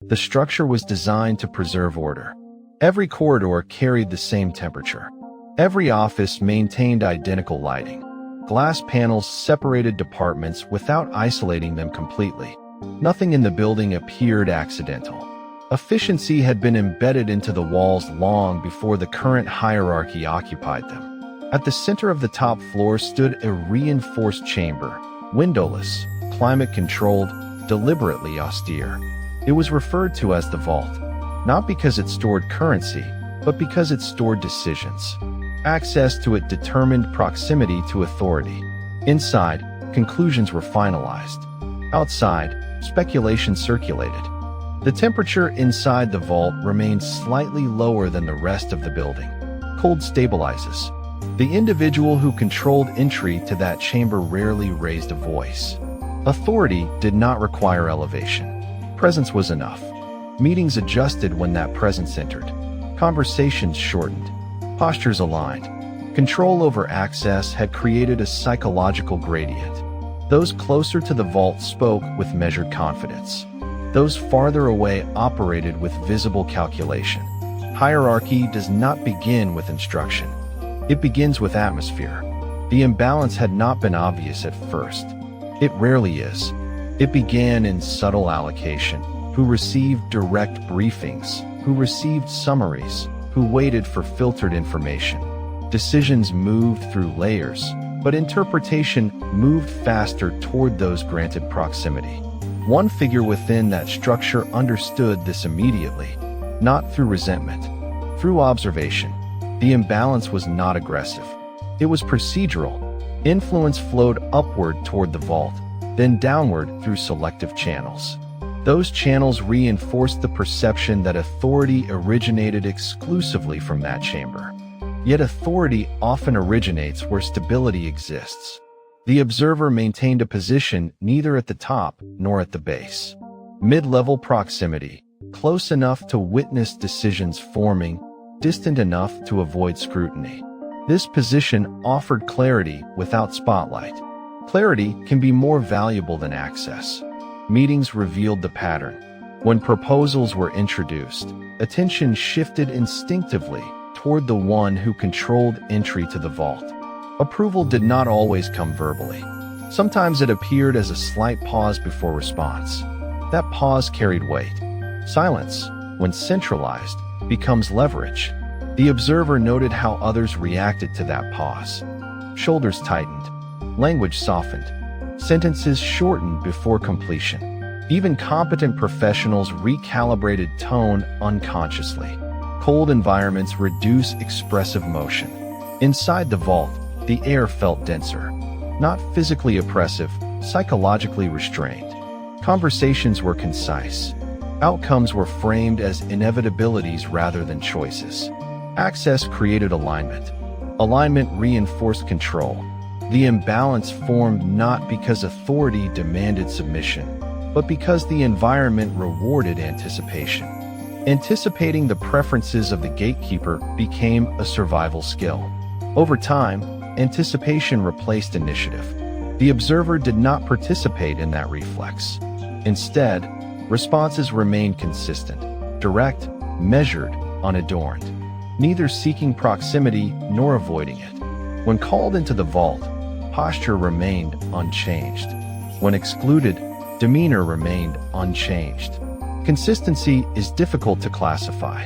The structure was designed to preserve order. Every corridor carried the same temperature. Every office maintained identical lighting. Glass panels separated departments without isolating them completely. Nothing in the building appeared accidental. Efficiency had been embedded into the walls long before the current hierarchy occupied them. At the center of the top floor stood a reinforced chamber, windowless, climate-controlled, deliberately austere. It was referred to as the vault, not because it stored currency, but because it stored decisions. Access to it determined proximity to authority. Inside, conclusions were finalized. Outside, speculation circulated. The temperature inside the vault remained slightly lower than the rest of the building. Cold stabilizes. The individual who controlled entry to that chamber rarely raised a voice. Authority did not require elevation. Presence was enough. Meetings adjusted when that presence entered. Conversations shortened. Postures aligned. Control over access had created a psychological gradient. Those closer to the vault spoke with measured confidence. Those farther away operated with visible calculation. Hierarchy does not begin with instruction. It begins with atmosphere. The imbalance had not been obvious at first. It rarely is. It began in subtle allocation. Who received direct briefings? Who received summaries? Who waited for filtered information? Decisions moved through layers, but interpretation moved faster toward those granted proximity. One figure within that structure understood this immediately, not through resentment, through observation. The imbalance was not aggressive. It was procedural. Influence flowed upward toward the vault, then downward through selective channels. Those channels reinforced the perception that authority originated exclusively from that chamber. Yet authority often originates where stability exists. The observer maintained a position neither at the top nor at the base. Mid-level proximity, close enough to witness decisions forming, distant enough to avoid scrutiny. This position offered clarity without spotlight. Clarity can be more valuable than access. Meetings revealed the pattern. When proposals were introduced, attention shifted instinctively toward the one who controlled entry to the vault. Approval did not always come verbally. Sometimes it appeared as a slight pause before response. That pause carried weight. Silence, when centralized, becomes leverage. The observer noted how others reacted to that pause. Shoulders tightened. Language softened. Sentences shortened before completion. Even competent professionals recalibrated tone unconsciously. Cold environments reduce expressive motion. Inside the vault, the air felt denser. Not physically oppressive, psychologically restrained. Conversations were concise. Outcomes were framed as inevitabilities rather than choices. Access created alignment. Alignment reinforced control. The imbalance formed not because authority demanded submission, but because the environment rewarded anticipation. Anticipating the preferences of the gatekeeper became a survival skill. Over time, anticipation replaced initiative. The observer did not participate in that reflex. Instead, responses remained consistent, direct, measured, unadorned, neither seeking proximity nor avoiding it. When called into the vault, posture remained unchanged. When excluded, demeanor remained unchanged. Consistency is difficult to classify.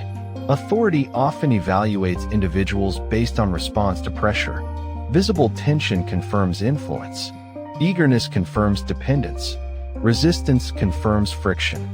Authority often evaluates individuals based on response to pressure. Visible tension confirms influence. Eagerness confirms dependence. Resistance confirms friction.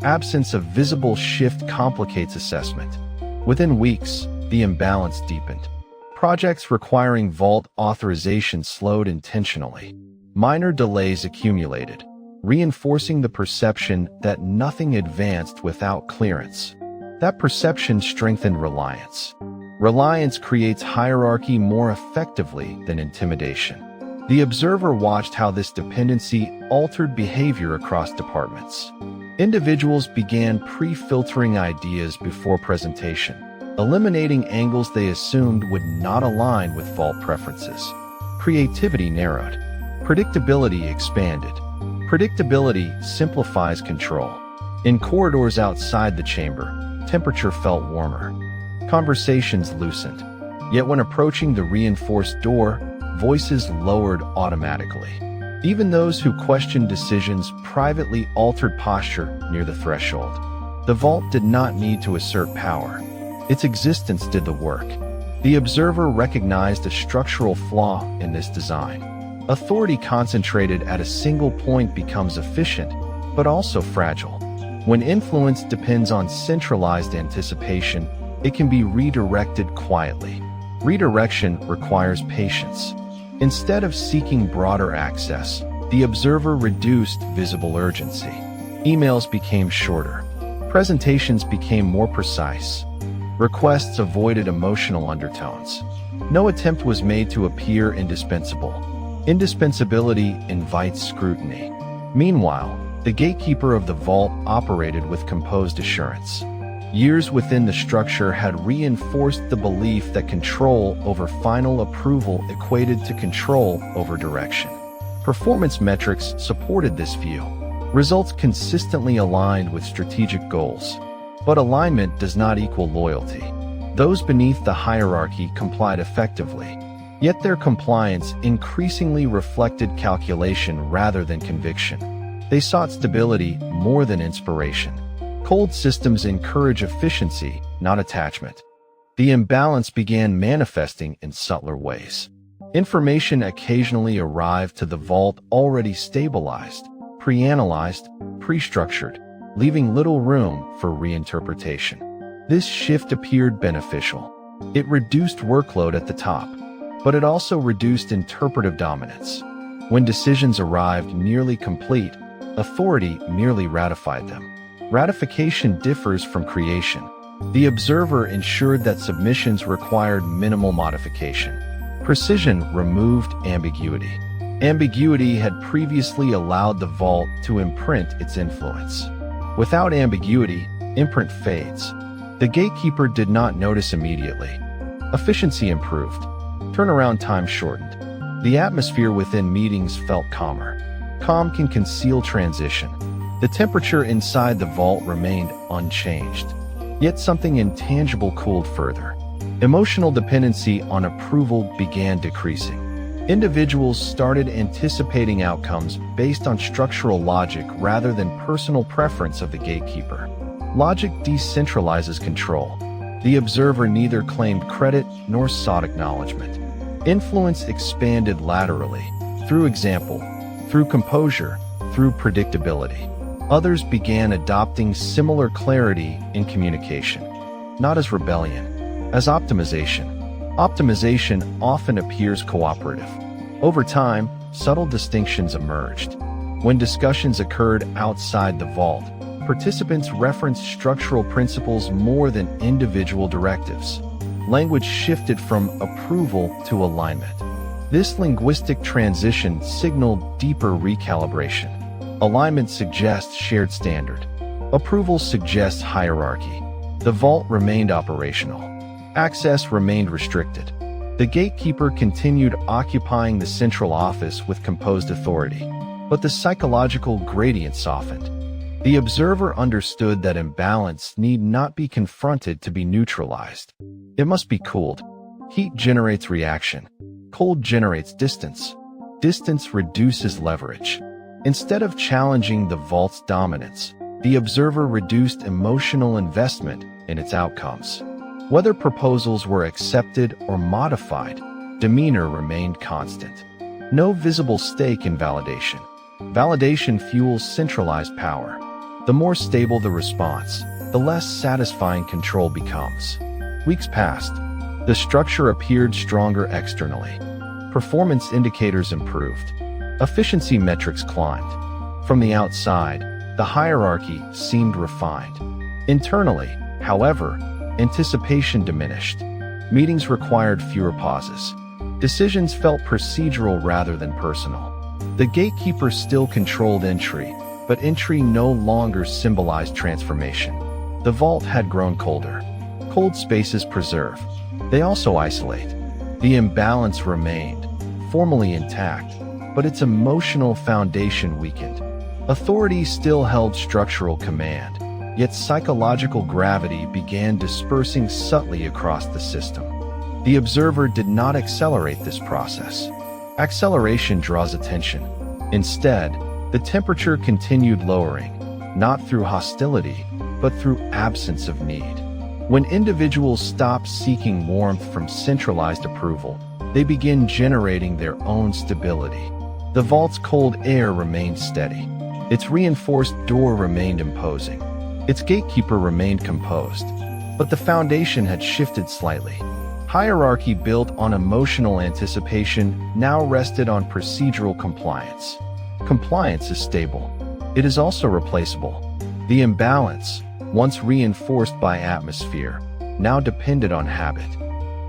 Absence of visible shift complicates assessment. Within weeks, the imbalance deepened. Projects requiring vault authorization slowed intentionally. Minor delays accumulated, reinforcing the perception that nothing advanced without clearance. That perception strengthened reliance. Reliance creates hierarchy more effectively than intimidation. The observer watched how this dependency altered behavior across departments. Individuals began pre-filtering ideas before presentation, eliminating angles they assumed would not align with vault preferences. Creativity narrowed. Predictability expanded. Predictability simplifies control. In corridors outside the chamber, temperature felt warmer. Conversations loosened. Yet when approaching the reinforced door, voices lowered automatically. Even those who questioned decisions privately altered posture near the threshold. The vault did not need to assert power. Its existence did the work. The observer recognized a structural flaw in this design. Authority concentrated at a single point becomes efficient, but also fragile. When influence depends on centralized anticipation, it can be redirected quietly. Redirection requires patience. Instead of seeking broader access, the observer reduced visible urgency. Emails became shorter. Presentations became more precise. Requests avoided emotional undertones. No attempt was made to appear indispensable. Indispensability invites scrutiny. Meanwhile, the gatekeeper of the vault operated with composed assurance. Years within the structure had reinforced the belief that control over final approval equated to control over direction. Performance metrics supported this view. Results consistently aligned with strategic goals. But alignment does not equal loyalty. Those beneath the hierarchy complied effectively, yet their compliance increasingly reflected calculation rather than conviction. They sought stability more than inspiration. Cold systems encourage efficiency, not attachment. The imbalance began manifesting in subtler ways. Information occasionally arrived to the vault already stabilized, pre-analyzed, pre-structured, leaving little room for reinterpretation. This shift appeared beneficial. It reduced workload at the top, but it also reduced interpretive dominance. When decisions arrived nearly complete, authority merely ratified them. Ratification differs from creation. The observer ensured that submissions required minimal modification. Precision removed ambiguity. Ambiguity had previously allowed the vault to imprint its influence. Without ambiguity, imprint fades. The gatekeeper did not notice immediately. Efficiency improved. Turnaround time shortened. The atmosphere within meetings felt calmer. Calm can conceal transition. The temperature inside the vault remained unchanged. Yet something intangible cooled further. Emotional dependency on approval began decreasing. Individuals started anticipating outcomes based on structural logic rather than personal preference of the gatekeeper. Logic decentralizes control. The observer neither claimed credit nor sought acknowledgement. Influence expanded laterally, through example, through composure, through predictability. Others began adopting similar clarity in communication, not as rebellion, as optimization. Optimization often appears cooperative. Over time, subtle distinctions emerged. When discussions occurred outside the vault, participants referenced structural principles more than individual directives. Language shifted from approval to alignment. This linguistic transition signaled deeper recalibration. Alignment suggests shared standard. Approval suggests hierarchy. The vault remained operational. Access remained restricted. The gatekeeper continued occupying the central office with composed authority, but the psychological gradient softened. The observer understood that imbalance need not be confronted to be neutralized. It must be cooled. Heat generates reaction. Cold generates distance. Distance reduces leverage. Instead of challenging the vault's dominance, the observer reduced emotional investment in its outcomes. Whether proposals were accepted or modified, demeanor remained constant. No visible stake in validation. Validation fuels centralized power. The more stable the response, the less satisfying control becomes. Weeks passed. The structure appeared stronger externally. Performance indicators improved. Efficiency metrics climbed. From the outside, the hierarchy seemed refined. Internally, however, anticipation diminished. Meetings required fewer pauses. Decisions felt procedural rather than personal. The gatekeeper still controlled entry, but entry no longer symbolized transformation. The vault had grown colder. Cold spaces preserve. They also isolate. The imbalance remained, formally intact, but its emotional foundation weakened. Authority still held structural command, yet psychological gravity began dispersing subtly across the system. The observer did not accelerate this process. Acceleration draws attention. Instead, the temperature continued lowering, not through hostility, but through absence of need. When individuals stopped seeking warmth from centralized approval, they began generating their own stability. The vault's cold air remained steady. Its reinforced door remained imposing. Its gatekeeper remained composed. But the foundation had shifted slightly. Hierarchy built on emotional anticipation now rested on procedural compliance. Compliance is stable. It is also replaceable. The imbalance, once reinforced by atmosphere, now depended on habit.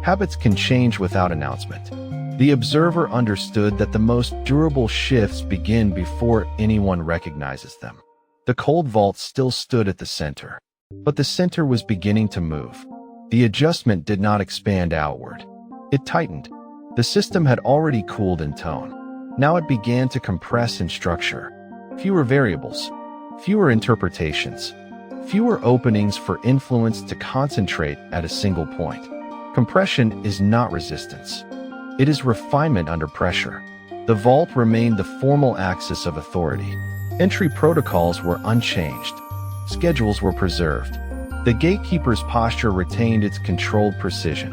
Habits can change without announcement. The observer understood that the most durable shifts begin before anyone recognizes them. The cold vault still stood at the center, but the center was beginning to move. The adjustment did not expand outward. It tightened. The system had already cooled in tone. Now it began to compress in structure. Fewer variables, fewer interpretations, fewer openings for influence to concentrate at a single point. Compression is not resistance. It is refinement under pressure. The vault remained the formal axis of authority. Entry protocols were unchanged. Schedules were preserved. The gatekeeper's posture retained its controlled precision.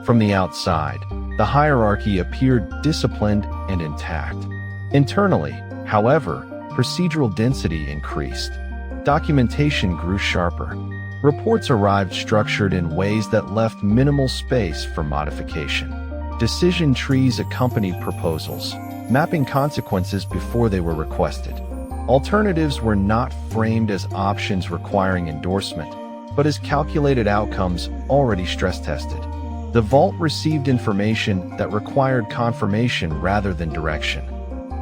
From the outside, the hierarchy appeared disciplined and intact. Internally, however, procedural density increased. Documentation grew sharper. Reports arrived structured in ways that left minimal space for modification. Decision trees accompanied proposals, mapping consequences before they were requested. Alternatives were not framed as options requiring endorsement, but as calculated outcomes already stress-tested. The vault received information that required confirmation rather than direction.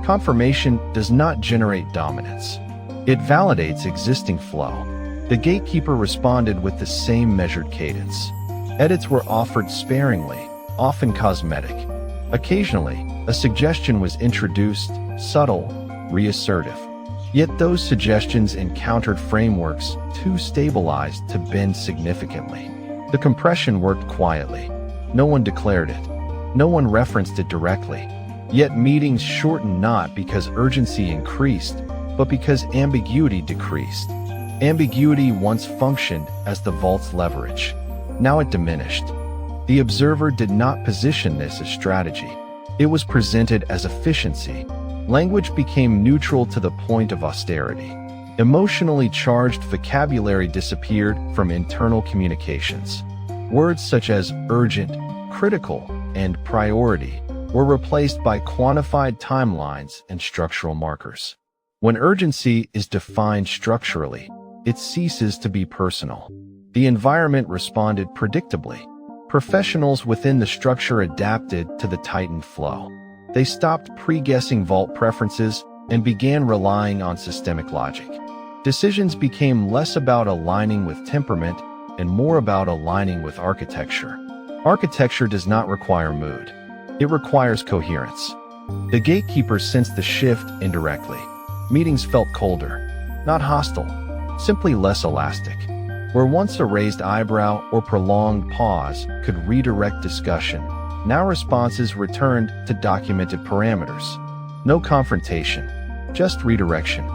Confirmation does not generate dominance. It validates existing flow. The gatekeeper responded with the same measured cadence. Edits were offered sparingly, often cosmetic. Occasionally, a suggestion was introduced, subtle, reassertive. Yet those suggestions encountered frameworks too stabilized to bend significantly. The compression worked quietly. No one declared it. No one referenced it directly. Yet meetings shortened not because urgency increased, but because ambiguity decreased. Ambiguity once functioned as the vault's leverage. Now it diminished. The observer did not position this as strategy. It was presented as efficiency. Language became neutral to the point of austerity. Emotionally charged vocabulary disappeared from internal communications. Words such as urgent, critical, and priority were replaced by quantified timelines and structural markers. When urgency is defined structurally, it ceases to be personal. The environment responded predictably. Professionals within the structure adapted to the tightened flow. They stopped pre-guessing vault preferences and began relying on systemic logic. Decisions became less about aligning with temperament and more about aligning with architecture. Architecture does not require mood. It requires coherence. The gatekeepers sensed the shift indirectly. Meetings felt colder, not hostile, simply less elastic. Where once a raised eyebrow or prolonged pause could redirect discussion, now responses returned to documented parameters. No confrontation, just redirection.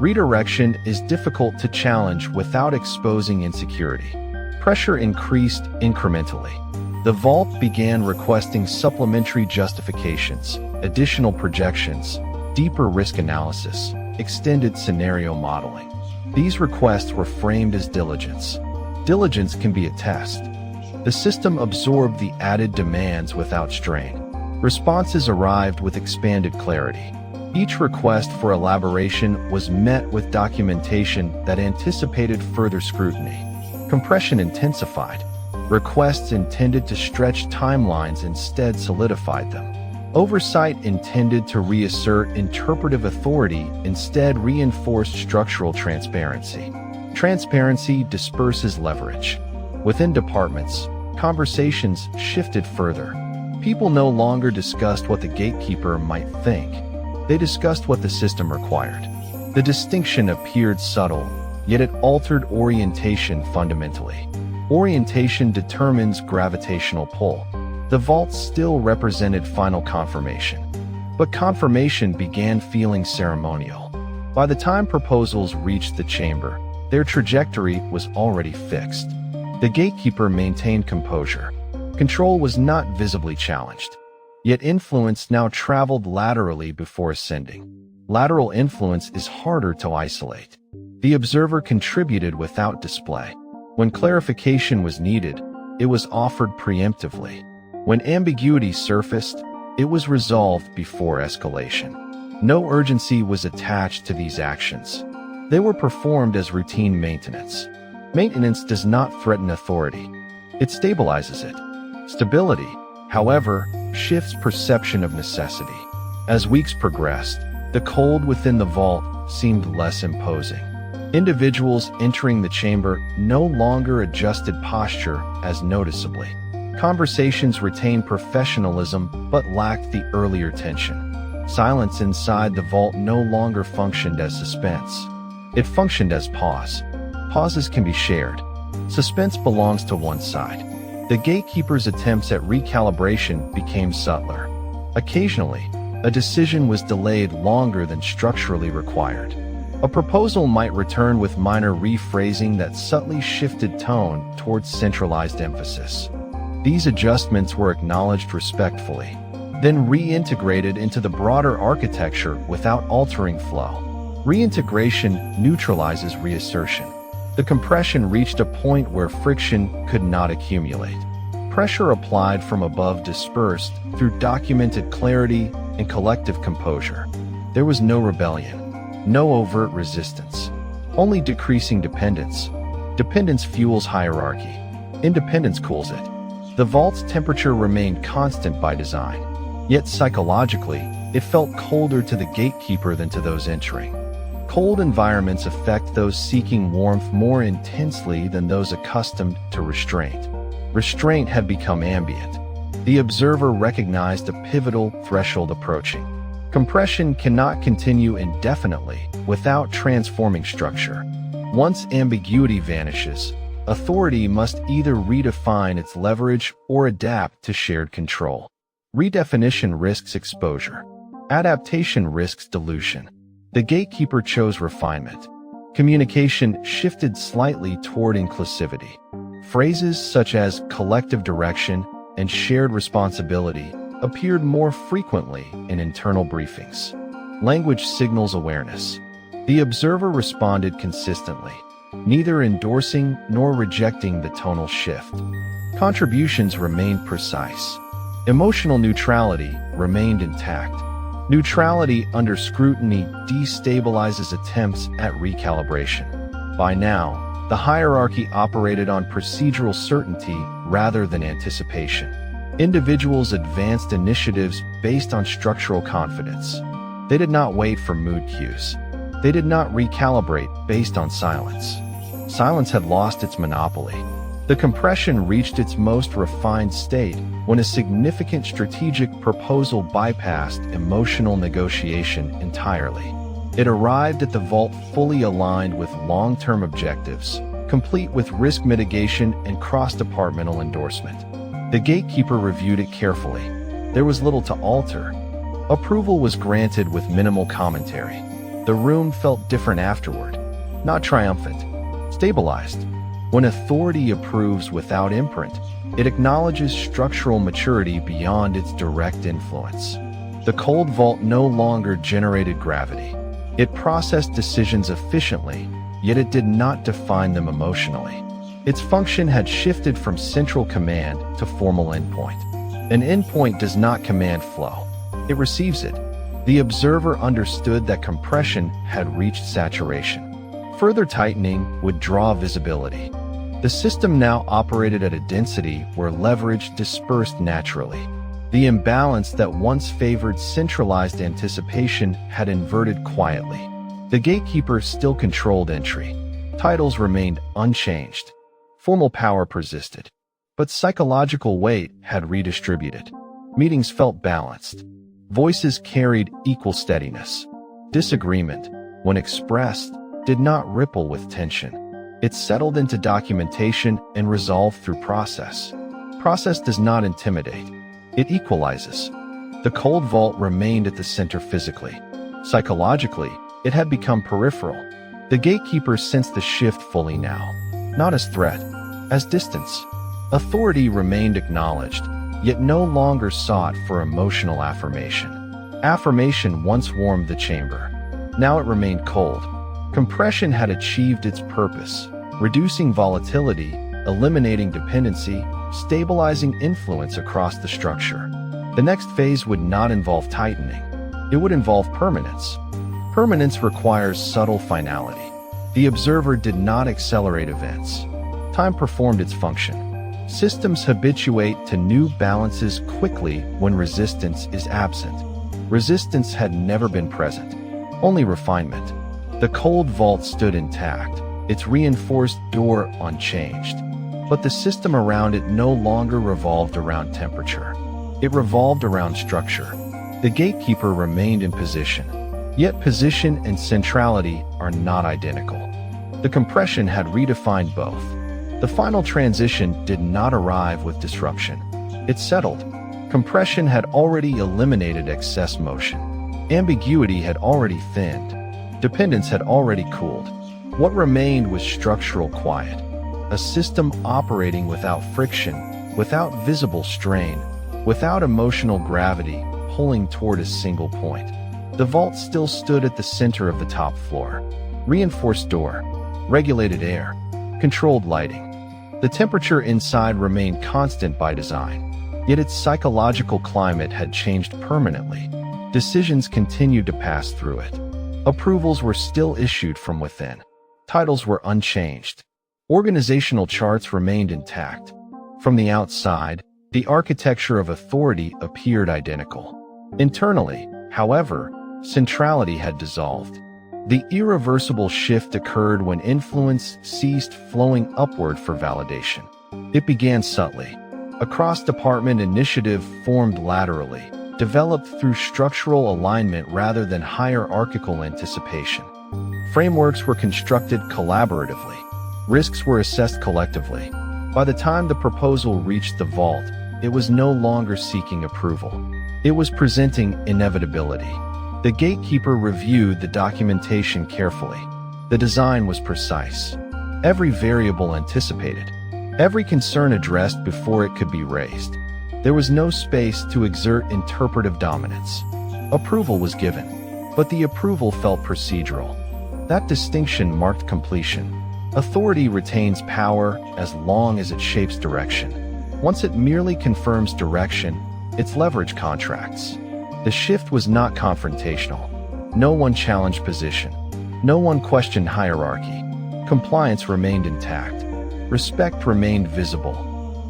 Redirection is difficult to challenge without exposing insecurity. Pressure increased incrementally. The vault began requesting supplementary justifications, additional projections, deeper risk analysis, extended scenario modeling. These requests were framed as diligence. Diligence can be a test. The system absorbed the added demands without strain. Responses arrived with expanded clarity. Each request for elaboration was met with documentation that anticipated further scrutiny. Compression intensified. Requests intended to stretch timelines instead solidified them. Oversight intended to reassert interpretive authority instead reinforced structural transparency. Transparency disperses leverage. Within departments, conversations shifted further. People no longer discussed what the gatekeeper might think. They discussed what the system required. The distinction appeared subtle, yet it altered orientation fundamentally. Orientation determines gravitational pull. The vault still represented final confirmation. But confirmation began feeling ceremonial. By the time proposals reached the chamber, their trajectory was already fixed. The gatekeeper maintained composure. Control was not visibly challenged. Yet influence now traveled laterally before ascending. Lateral influence is harder to isolate. The observer contributed without display. When clarification was needed, it was offered preemptively. When ambiguity surfaced, it was resolved before escalation. No urgency was attached to these actions. They were performed as routine maintenance. Maintenance does not threaten authority. It stabilizes it. Stability, however, shifts perception of necessity. As weeks progressed, the cold within the vault seemed less imposing. Individuals entering the chamber no longer adjusted posture as noticeably. Conversations retained professionalism but lacked the earlier tension. Silence inside the vault no longer functioned as suspense. It functioned as pause. Pauses can be shared. Suspense belongs to one side. The gatekeeper's attempts at recalibration became subtler. Occasionally, a decision was delayed longer than structurally required. A proposal might return with minor rephrasing that subtly shifted tone towards centralized emphasis. These adjustments were acknowledged respectfully, then reintegrated into the broader architecture without altering flow. Reintegration neutralizes reassertion. The compression reached a point where friction could not accumulate. Pressure applied from above dispersed through documented clarity and collective composure. There was no rebellion, no overt resistance, only decreasing dependence. Dependence fuels hierarchy. Independence cools it. The vault's temperature remained constant by design, yet psychologically, it felt colder to the gatekeeper than to those entering. Cold environments affect those seeking warmth more intensely than those accustomed to restraint. Restraint had become ambient. The observer recognized a pivotal threshold approaching. Compression cannot continue indefinitely without transforming structure. Once ambiguity vanishes, authority must either redefine its leverage or adapt to shared control. Redefinition risks exposure. Adaptation risks dilution. The gatekeeper chose refinement. Communication shifted slightly toward inclusivity. Phrases such as collective direction and shared responsibility appeared more frequently in internal briefings. Language signals awareness. The observer responded consistently, neither endorsing nor rejecting the tonal shift. Contributions remained precise. Emotional neutrality remained intact. Neutrality under scrutiny destabilizes attempts at recalibration. By now, the hierarchy operated on procedural certainty rather than anticipation. Individuals advanced initiatives based on structural confidence. They did not wait for mood cues. They did not recalibrate based on silence. Silence had lost its monopoly. The compression reached its most refined state when a significant strategic proposal bypassed emotional negotiation entirely. It arrived at the vault fully aligned with long-term objectives, complete with risk mitigation and cross-departmental endorsement. The gatekeeper reviewed it carefully. There was little to alter. Approval was granted with minimal commentary. The room felt different afterward, not triumphant, stabilized. When authority approves without imprint, it acknowledges structural maturity beyond its direct influence. The cold vault no longer generated gravity. It processed decisions efficiently, yet it did not define them emotionally. Its function had shifted from central command to formal endpoint. An endpoint does not command flow. It receives it. The observer understood that compression had reached saturation. Further tightening would draw visibility. The system now operated at a density where leverage dispersed naturally. The imbalance that once favored centralized anticipation had inverted quietly. The gatekeeper still controlled entry. Titles remained unchanged. Formal power persisted. But psychological weight had redistributed. Meetings felt balanced. Voices carried equal steadiness. Disagreement, when expressed, did not ripple with tension. It settled into documentation and resolved through process. Process does not intimidate. It equalizes. The cold vault remained at the center physically. Psychologically, it had become peripheral. The gatekeeper sensed the shift fully now, not as threat, as distance. Authority remained acknowledged, yet no longer sought for emotional affirmation. Affirmation once warmed the chamber. Now it remained cold. Compression had achieved its purpose, reducing volatility, eliminating dependency, stabilizing influence across the structure. The next phase would not involve tightening. It would involve permanence. Permanence requires subtle finality. The observer did not accelerate events. Time performed its function. Systems habituate to new balances quickly when resistance is absent. Resistance had never been present, only refinement. The cold vault stood intact, its reinforced door unchanged. But the system around it no longer revolved around temperature. It revolved around structure. The gatekeeper remained in position, yet position and centrality are not identical. The compression had redefined both. The final transition did not arrive with disruption. It settled. Compression had already eliminated excess motion. Ambiguity had already thinned. Dependence had already cooled. What remained was structural quiet, a system operating without friction, without visible strain, without emotional gravity pulling toward a single point. The vault still stood at the center of the top floor. Reinforced door, regulated air, controlled lighting. The temperature inside remained constant by design, yet its psychological climate had changed permanently. Decisions continued to pass through it. Approvals were still issued from within. Titles were unchanged. Organizational charts remained intact. From the outside, the architecture of authority appeared identical. Internally, however, centrality had dissolved. The irreversible shift occurred when influence ceased flowing upward for validation. It began subtly. A cross-department initiative formed laterally, developed through structural alignment rather than hierarchical anticipation. Frameworks were constructed collaboratively. Risks were assessed collectively. By the time the proposal reached the vault, it was no longer seeking approval. It was presenting inevitability. The gatekeeper reviewed the documentation carefully. The design was precise. Every variable anticipated. Every concern addressed before it could be raised. There was no space to exert interpretive dominance. Approval was given, but the approval felt procedural. That distinction marked completion. Authority retains power as long as it shapes direction. Once it merely confirms direction, its leverage contracts. The shift was not confrontational. No one challenged position. No one questioned hierarchy. Compliance remained intact. Respect remained visible.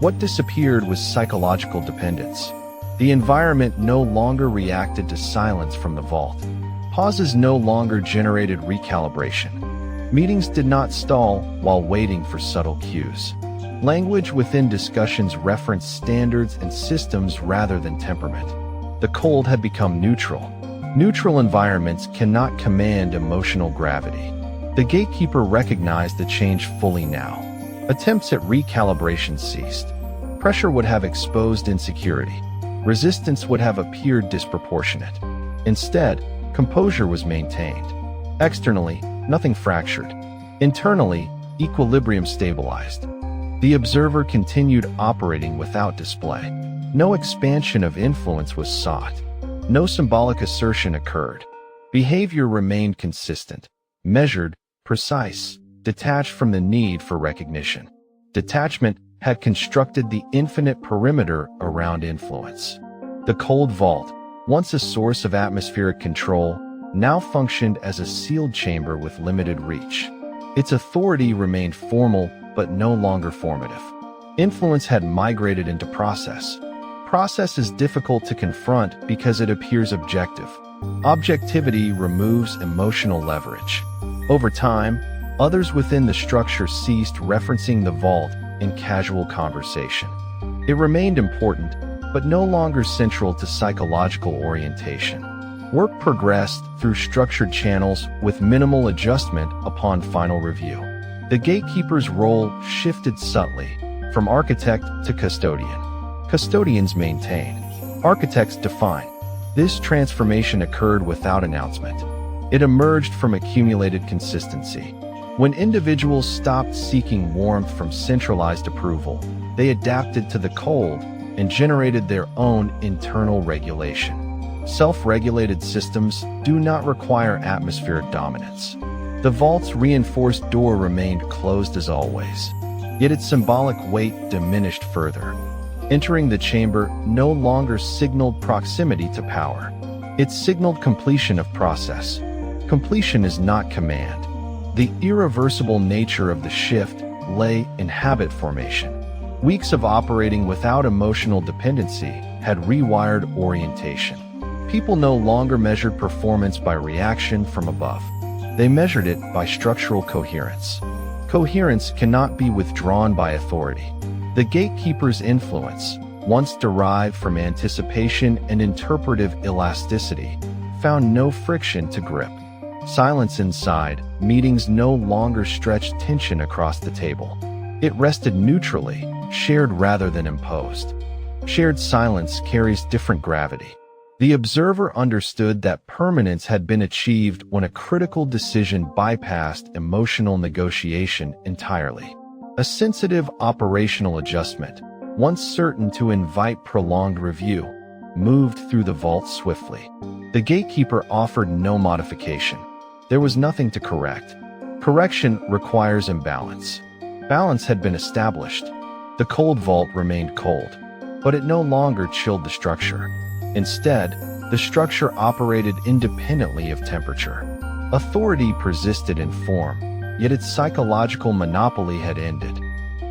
What disappeared was psychological dependence. The environment no longer reacted to silence from the vault. Pauses no longer generated recalibration. Meetings did not stall while waiting for subtle cues. Language within discussions referenced standards and systems rather than temperament. The cold had become neutral. Neutral environments cannot command emotional gravity. The gatekeeper recognized the change fully now. Attempts at recalibration ceased. Pressure would have exposed insecurity. Resistance would have appeared disproportionate. Instead, composure was maintained. Externally, nothing fractured. Internally, equilibrium stabilized. The observer continued operating without display. No expansion of influence was sought. No symbolic assertion occurred. Behavior remained consistent, measured, precise, detached from the need for recognition. Detachment had constructed the infinite perimeter around influence. The cold vault, once a source of atmospheric control, now functioned as a sealed chamber with limited reach. Its authority remained formal but no longer formative. Influence had migrated into process. Process is difficult to confront because it appears objective. Objectivity removes emotional leverage. Over time, others within the structure ceased referencing the vault in casual conversation. It remained important, but no longer central to psychological orientation. Work progressed through structured channels with minimal adjustment upon final review. The gatekeeper's role shifted subtly, from architect to custodian. Custodians maintain, architects define. This transformation occurred without announcement. It emerged from accumulated consistency. When individuals stopped seeking warmth from centralized approval, they adapted to the cold and generated their own internal regulation. Self-regulated systems do not require atmospheric dominance. The vault's reinforced door remained closed as always, yet its symbolic weight diminished further. Entering the chamber no longer signaled proximity to power. It signaled completion of process. Completion is not command. The irreversible nature of the shift lay in habit formation. Weeks of operating without emotional dependency had rewired orientation. People no longer measured performance by reaction from above. They measured it by structural coherence. Coherence cannot be withdrawn by authority. The gatekeeper's influence, once derived from anticipation and interpretive elasticity, found no friction to grip. Silence inside, meetings no longer stretched tension across the table. It rested neutrally, shared rather than imposed. Shared silence carries different gravity. The observer understood that permanence had been achieved when a critical decision bypassed emotional negotiation entirely. A sensitive operational adjustment, once certain to invite prolonged review, moved through the vault swiftly. The gatekeeper offered no modification. There was nothing to correct. Correction requires imbalance. Balance had been established. The cold vault remained cold, but it no longer chilled the structure. Instead, the structure operated independently of temperature. Authority persisted in form, yet its psychological monopoly had ended.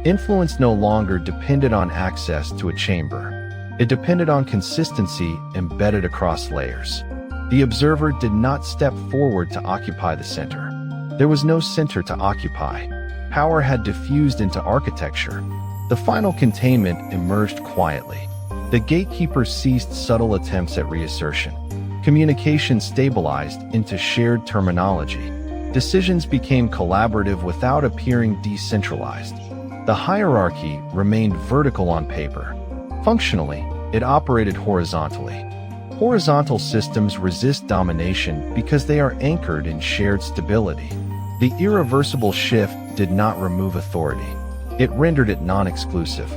Influence no longer depended on access to a chamber. It depended on consistency embedded across layers. The observer did not step forward to occupy the center. There was no center to occupy. Power had diffused into architecture. The final containment emerged quietly. The gatekeeper ceased subtle attempts at reassertion. Communication stabilized into shared terminology. Decisions became collaborative without appearing decentralized. The hierarchy remained vertical on paper. Functionally, it operated horizontally. Horizontal systems resist domination because they are anchored in shared stability. The irreversible shift did not remove authority. It rendered it non-exclusive.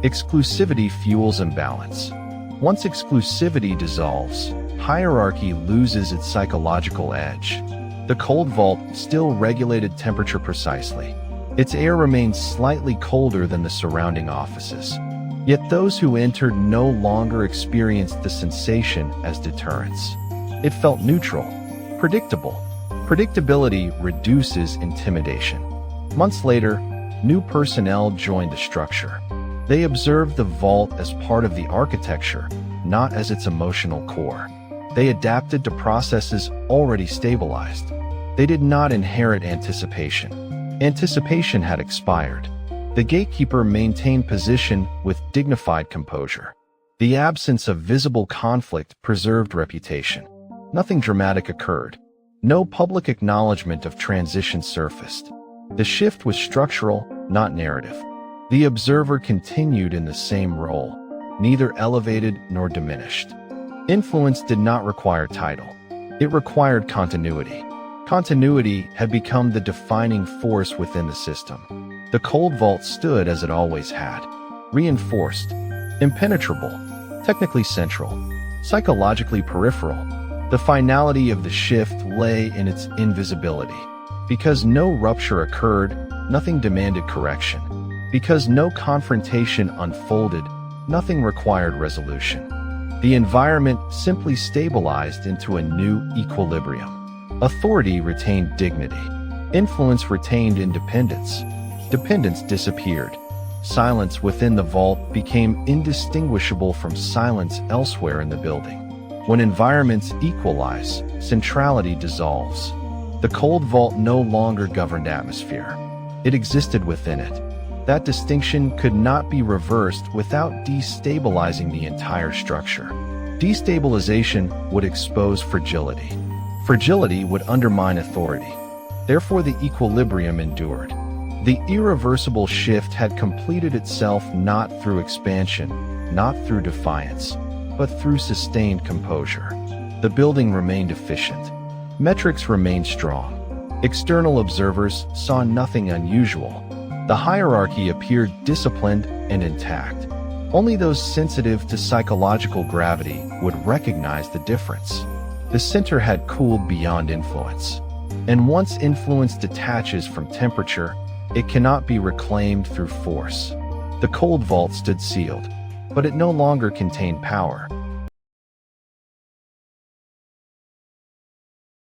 Exclusivity fuels imbalance. Once exclusivity dissolves, hierarchy loses its psychological edge. The cold vault still regulated temperature precisely. Its air remained slightly colder than the surrounding offices. Yet those who entered no longer experienced the sensation as deterrence. It felt neutral, predictable. Predictability reduces intimidation. Months later, new personnel joined the structure. They observed the vault as part of the architecture, not as its emotional core. They adapted to processes already stabilized. They did not inherit anticipation. Anticipation had expired. The gatekeeper maintained position with dignified composure. The absence of visible conflict preserved reputation. Nothing dramatic occurred. No public acknowledgement of transition surfaced. The shift was structural, not narrative. The observer continued in the same role, neither elevated nor diminished. Influence did not require title. It required continuity. Continuity had become the defining force within the system. The cold vault stood as it always had, reinforced, impenetrable, technically central, psychologically peripheral. The finality of the shift lay in its invisibility. Because no rupture occurred, nothing demanded correction. Because no confrontation unfolded, nothing required resolution. The environment simply stabilized into a new equilibrium. Authority retained dignity. Influence retained independence. Dependence disappeared. Silence within the vault became indistinguishable from silence elsewhere in the building. When environments equalize, centrality dissolves. The cold vault no longer governed atmosphere. It existed within it. That distinction could not be reversed without destabilizing the entire structure. Destabilization would expose fragility. Fragility would undermine authority. Therefore, the equilibrium endured. The irreversible shift had completed itself not through expansion, not through defiance, but through sustained composure. The building remained efficient. Metrics remained strong. External observers saw nothing unusual. The hierarchy appeared disciplined and intact. Only those sensitive to psychological gravity would recognize the difference. The center had cooled beyond influence. And once influence detaches from temperature, it cannot be reclaimed through force. The cold vault stood sealed, but it no longer contained power.